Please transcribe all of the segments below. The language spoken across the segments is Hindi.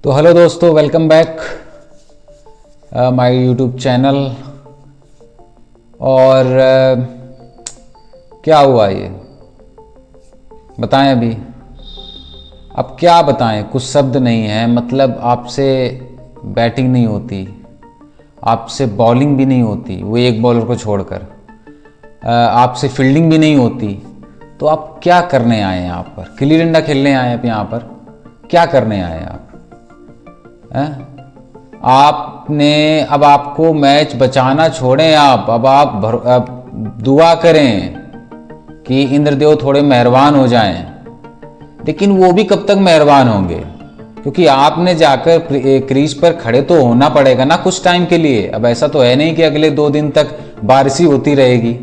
तो हेलो दोस्तों, welcome back my YouTube channel. और क्या हुआ ये बताएं अभी। अब क्या बताएं, कुछ शब्द नहीं है। मतलब आपसे बैटिंग नहीं होती, आपसे बॉलिंग भी नहीं होती, वो एक बॉलर को छोड़कर आपसे फील्डिंग भी नहीं होती। तो आप क्या करने आए हैं यहाँ पर? गिल्ली डंडा खेलने आए हैं? आप यहाँ पर क्या करने आए हैं आप? आपने अब आपको मैच बचाना छोड़ें आप, अब आप दुआ करें कि इंद्रदेव थोड़े मेहरबान हो जाएं। लेकिन वो भी कब तक मेहरबान होंगे, क्योंकि आपने जाकर क्रीज पर खड़े तो होना पड़ेगा ना कुछ टाइम के लिए। अब ऐसा तो है नहीं कि अगले 2 दिन तक बारिश ही होती रहेगी।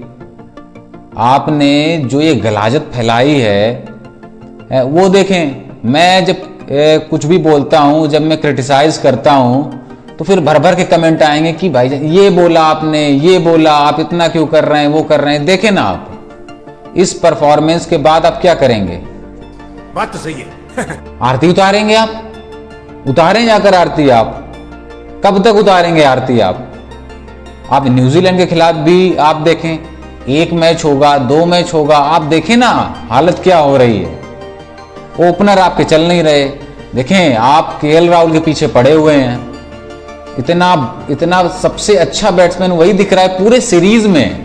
आपने जो ये गलाजत फैलाई है वो देखें। मैं जब कुछ भी बोलता हूं, जब मैं क्रिटिसाइज करता हूं, तो फिर भर भर के कमेंट आएंगे कि भाई ये बोला आपने, ये बोला, आप इतना क्यों कर रहे हैं, वो कर रहे हैं। देखें ना, आप इस परफॉर्मेंस के बाद आप क्या करेंगे? बात तो सही है। आरती उतारेंगे आप? उतारें जाकर आरती आप। कब तक उतारेंगे आरती आप? आप न्यूजीलैंड के खिलाफ भी आप देखें, 1 मैच होगा, 2 मैच होगा, आप देखें ना हालत क्या हो रही है। ओपनर आपके चल नहीं रहे। देखें, आप केएल राहुल के पीछे पड़े हुए हैं। इतना सबसे अच्छा बैट्समैन वही दिख रहा है पूरे सीरीज में।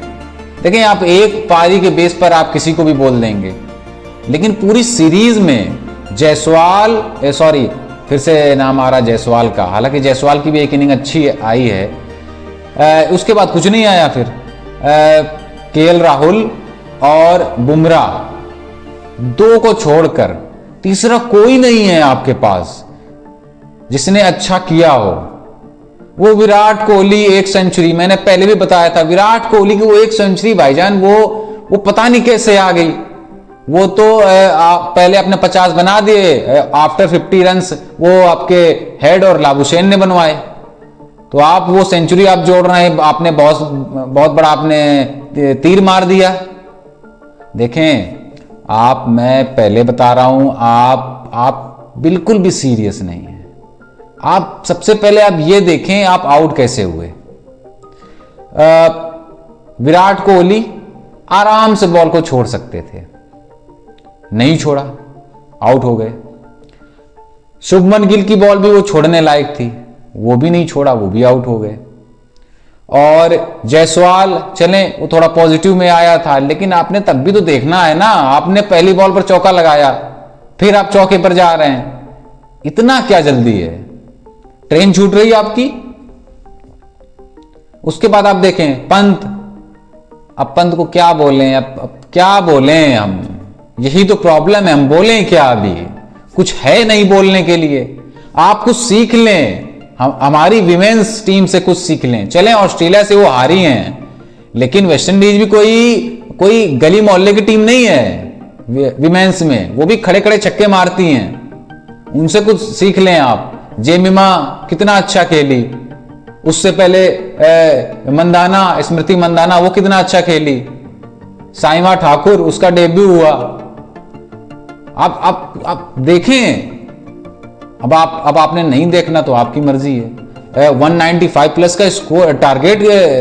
देखें, आप एक पारी के बेस पर आप किसी को भी बोल देंगे, लेकिन पूरी सीरीज में जायसवाल, फिर से नाम आ रहा जायसवाल का, हालांकि जायसवाल की भी एक इनिंग अच्छी आई है। उसके बाद कुछ नहीं आया। फिर केएल राहुल और बुमराह, 2 को छोड़कर तीसरा कोई नहीं है आपके पास जिसने अच्छा किया हो। वो विराट कोहली 1 सेंचुरी, मैंने पहले भी बताया था, विराट कोहली की वो 1 सेंचुरी भाईजान, वो पता नहीं कैसे आ गई। वो तो पहले अपने 50 बना दिए, आफ्टर 50 रन्स वो आपके हेड और लाबुशेन ने बनवाए। तो आप वो सेंचुरी आप जोड़ रहे हैं, आपने बहुत बड़ा आपने तीर मार दिया। देखें आप, मैं पहले बता रहा हूं, आप बिल्कुल भी सीरियस नहीं है। आप सबसे पहले आप ये देखें आप आउट कैसे हुए। विराट कोहली आराम से बॉल को छोड़ सकते थे, नहीं छोड़ा, आउट हो गए। शुभमन गिल की बॉल भी वो छोड़ने लायक थी, वो भी नहीं छोड़ा, वो भी आउट हो गए। और जायसवाल चलें, वो थोड़ा पॉजिटिव में आया था, लेकिन आपने तब भी तो देखना है ना। आपने पहली बॉल पर चौका लगाया, फिर आप चौके पर जा रहे हैं। इतना क्या जल्दी है? ट्रेन छूट रही है आपकी। उसके बाद आप देखें पंत। अब पंत को क्या बोलें, अब क्या बोलें हम? यही तो प्रॉब्लम है, हम बोलें क्या? अभी कुछ है नहीं बोलने के लिए। आप कुछ सीख लें, हमारी विमेंस टीम से कुछ सीख लें। चलें, ऑस्ट्रेलिया से वो हारी हैं, लेकिन वेस्ट इंडीज भी कोई गली मोहल्ले की टीम नहीं है विमेंस में। वो भी खड़े खड़े छक्के मारती हैं, उनसे कुछ सीख लें आप। जेमिमा कितना अच्छा खेली, उससे पहले स्मृति मंदाना, वो कितना अच्छा खेली। साइमा ठाकुर, उसका डेब्यू हुआ। आप देखें। अब आपने नहीं देखना तो आपकी मर्जी है। 195 प्लस का स्कोर टारगेट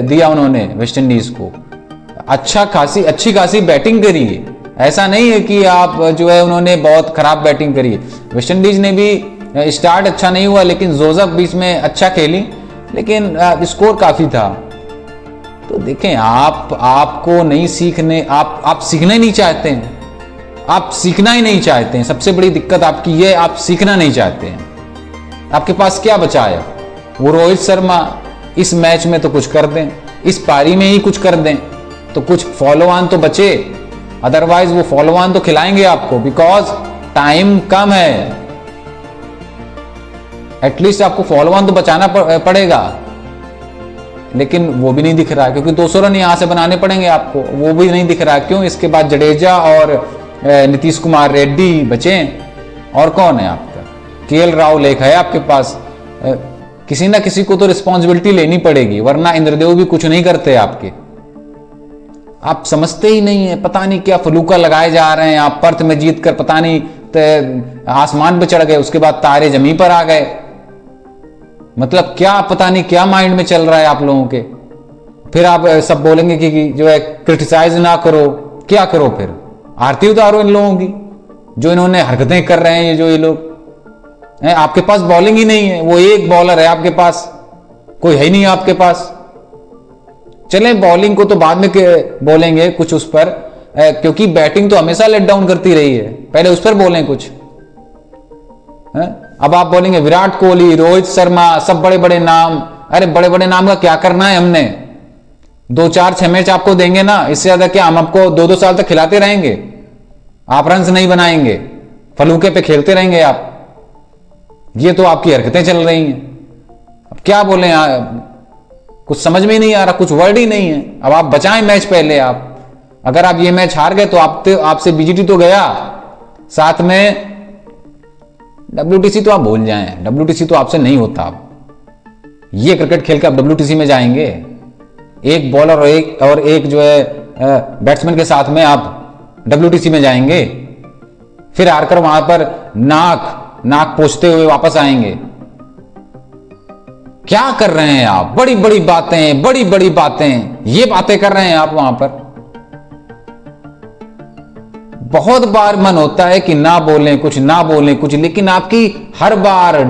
दिया उन्होंने वेस्ट इंडीज को। अच्छी खासी बैटिंग करी है। ऐसा नहीं है कि आप जो है उन्होंने बहुत खराब बैटिंग करी है। वेस्ट इंडीज ने भी स्टार्ट अच्छा नहीं हुआ, लेकिन जोसेफ बीच में अच्छा खेली, लेकिन स्कोर काफी था। तो देखें, आपको नहीं सीखने, आप सीखना ही नहीं चाहते हैं। आप सीखना ही नहीं चाहते हैं। सबसे बड़ी दिक्कत आपकी ये, आप सीखना नहीं चाहते हैं। आपके पास क्या बचा है? वो रोहित शर्मा इस मैच में तो कुछ कर दें, इस पारी में ही कुछ कर दें, तो कुछ फॉलो ऑन तो बचे। अदरवाइज वो फॉलो ऑन तो खिलाएंगे आपको, बिकॉज टाइम कम है। एटलीस्ट आपको फॉलो ऑन तो बचाना पड़ेगा, लेकिन वो भी नहीं दिख रहा है, क्योंकि 200 रन यहां से बनाने पड़ेंगे आपको। वो भी नहीं दिख रहा है। क्यों? इसके बाद जडेजा और नीतीश कुमार रेड्डी बचे, और कौन है आपका? केएल राहुल एक है आपके पास। किसी ना किसी को तो रिस्पॉन्सिबिलिटी लेनी पड़ेगी, वरना इंद्रदेव भी कुछ नहीं करते आपके। आप समझते ही नहीं है। पता नहीं क्या फलूका लगाए जा रहे हैं। आप पर्थ में जीत कर पता नहीं आसमान पे चढ़ गए, उसके बाद तारे जमीन पर आ गए। मतलब क्या पता नहीं क्या माइंड में चल रहा है आप लोगों के। फिर आप सब बोलेंगे कि जो है क्रिटिसाइज ना करो, क्या करो फिर? आरती उतारो इन लोगों की, जो इन्होंने हरकतें कर रहे हैं जो ये लोग हैं। आपके पास बॉलिंग ही नहीं है, वो एक बॉलर है आपके पास, कोई है ही नहीं आपके पास। चले बॉलिंग को तो बाद में बोलेंगे कुछ उस पर, क्योंकि बैटिंग तो हमेशा लेट डाउन करती रही है, पहले उस पर बोलें कुछ है? अब आप बोलेंगे विराट कोहली, रोहित शर्मा, सब बड़े बड़े नाम। अरे बड़े बड़े नाम का क्या करना है हमने? 2-4-6 मैच आपको देंगे ना, इससे ज्यादा क्या? हम आपको 2-2 साल तक खिलाते रहेंगे? आप रन्स नहीं बनाएंगे, फलूके पे खेलते रहेंगे आप। ये तो आपकी हरकतें चल रही हैं। अब क्या बोले, कुछ समझ में ही नहीं आ रहा, कुछ वर्ड ही नहीं है। अब आप बचाएं मैच पहले। आप अगर आप ये मैच हार गए तो आपसे बीजीटी तो गया, साथ में WTC तो आप भूल जाएं, WTC तो आपसे नहीं होता। आप ये क्रिकेट खेल के आप WTC में जाएंगे? एक बॉलर और एक जो है बैट्समैन के साथ में आप WTC में जाएंगे? फिर हारकर वहां पर नाक पोंछते हुए वापस आएंगे? क्या कर रहे हैं आप? बड़ी बड़ी बातें, ये बातें कर रहे हैं आप वहां पर। बहुत बार मन होता है कि ना बोलें कुछ, लेकिन आपकी हर बार,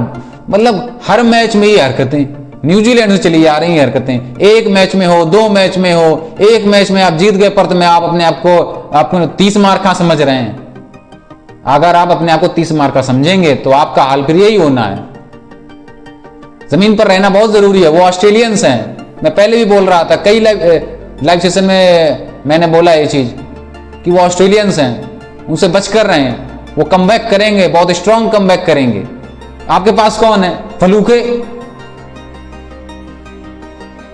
मतलब हर मैच में ये हरकतें न्यूजीलैंड से चली आ रही हैं हरकतें। एक मैच में हो, 2 मैच में हो, एक मैच में आप जीत गए परत में आप अपने आप को 30 मार खा समझ रहे हैं। अगर आप अपने आप को 30 मार का समझेंगे तो आपका हाल फिर यही होना है। जमीन पर रहना बहुत जरूरी है। वो ऑस्ट्रेलियंस हैं, मैं पहले भी बोल रहा था, कई लाइव सेशन में मैंने बोला ये चीज कि वो ऑस्ट्रेलियंस हैं, उनसे बच कर रहे हैं। वो कमबैक करेंगे, बहुत स्ट्रांग कमबैक करेंगे। आपके पास कौन है? फलूके।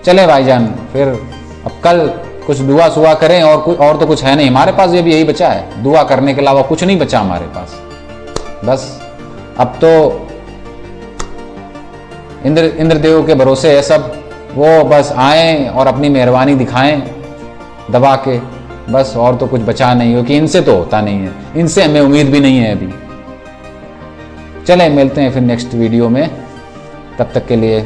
चले भाईजान, फिर अब कल कुछ दुआ सुआ करें, और तो कुछ है नहीं हमारे पास। ये भी यही बचा है, दुआ करने के अलावा कुछ नहीं बचा हमारे पास। बस अब तो इंद्रदेव के भरोसे है सब। वो बस आए और अपनी मेहरबानी दिखाएं दबा के, बस। और तो कुछ बचा नहीं, क्योंकि इनसे तो होता नहीं है, इनसे हमें उम्मीद भी नहीं है अभी। चलें मिलते हैं फिर नेक्स्ट वीडियो में, तब तक के लिए